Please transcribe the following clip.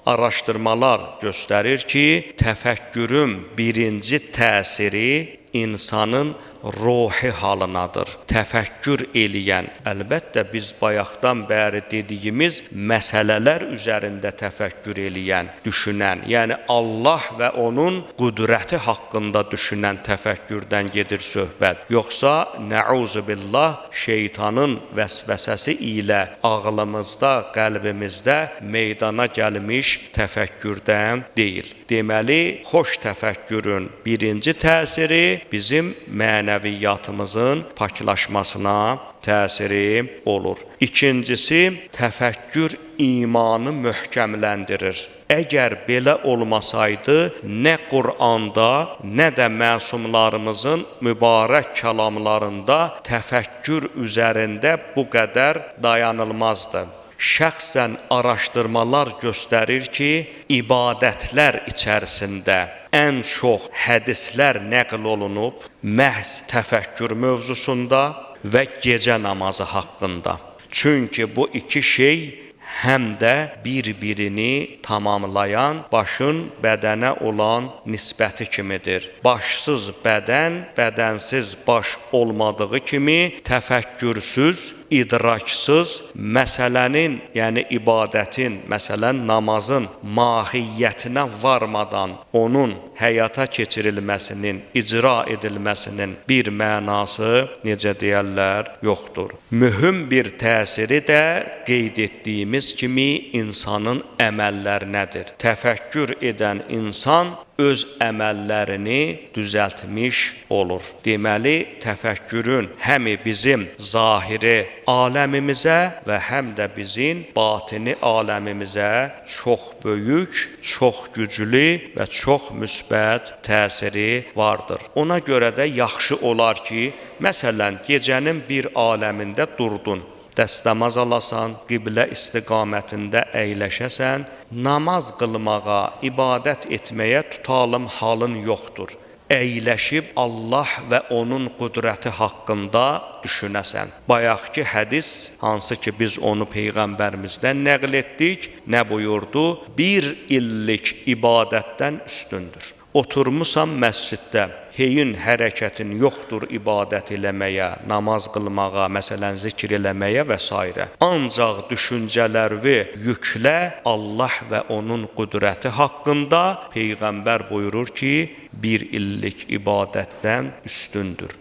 Araşdırmalar göstərir ki, təfəkkürün birinci təsiri insanın ruhi halınadır. Təfəkkür eləyən, əlbəttə biz bayaqdan bəri dediyimiz məsələlər üzərində təfəkkür eləyən, düşünən, yəni Allah və onun qüdrəti haqqında düşünən təfəkkürdən gedir söhbət. Yoxsa nəuzubillah şeytanın vəsvəsəsi ilə ağlımızda, qəlbimizdə meydana gəlmiş təfəkkürdən deyil. Deməli, xoş təfəkkürün birinci təsiri bizim mənəviyyatımızın paklaşmasına təsiri olur. İkincisi, təfəkkür imanı möhkəmləndirir. Əgər belə olmasaydı, nə Qur'anda, nə də məsumlarımızın mübarək kəlamlarında təfəkkür üzərində bu qədər dayanılmazdı. Şəxsən araşdırmalar göstərir ki, ibadətlər içərisində ən çox hədislər nəql olunub məhz təfəkkür mövzusunda və gecə namazı haqqında. Çünki bu iki şey həm də bir-birini tamamlayan başın bədənə olan nisbəti kimidir. Başsız bədən, bədənsiz baş olmadığı kimi təfəkkürsüz, idraksız məsələnin, yəni ibadətin, məsələn namazın mahiyyətinə varmadan onun həyata keçirilməsinin, icra edilməsinin bir mənası, necə deyərlər, yoxdur. Mühüm bir təsiri də qeyd etdiyimiz kimi insanın əməllərinədir. Təfəkkür edən insan öz əməllərini düzəltmiş olur. Deməli, təfəkkürün həm bizim zahiri aləmimizə və həm də bizim batini aləmimizə çox böyük, çox güclü və çox müsbət təsiri vardır. Ona görə də yaxşı olar ki, məsələn, gecənin bir aləmində durdun, dəstəmaz alasan, qiblə istiqamətində əyləşəsən, namaz qılmağa, ibadət etməyə tutalım halın yoxdur. Əyləşib Allah və onun qüdrəti haqqında düşünəsən. Bayaqki hədis, hansı ki biz onu Peyğəmbərimizdən nəql etdik, nə buyurdu? Bir illik ibadətdən üstündür. Oturmusan məsciddə, heyin hərəkətin yoxdur ibadət eləməyə, namaz qılmağa, məsələn zikr eləməyə və s. Ancaq düşüncələri yüklə Allah və onun qüdrəti haqqında Peyğəmbər buyurur ki, bir illik ibadətdən üstündür.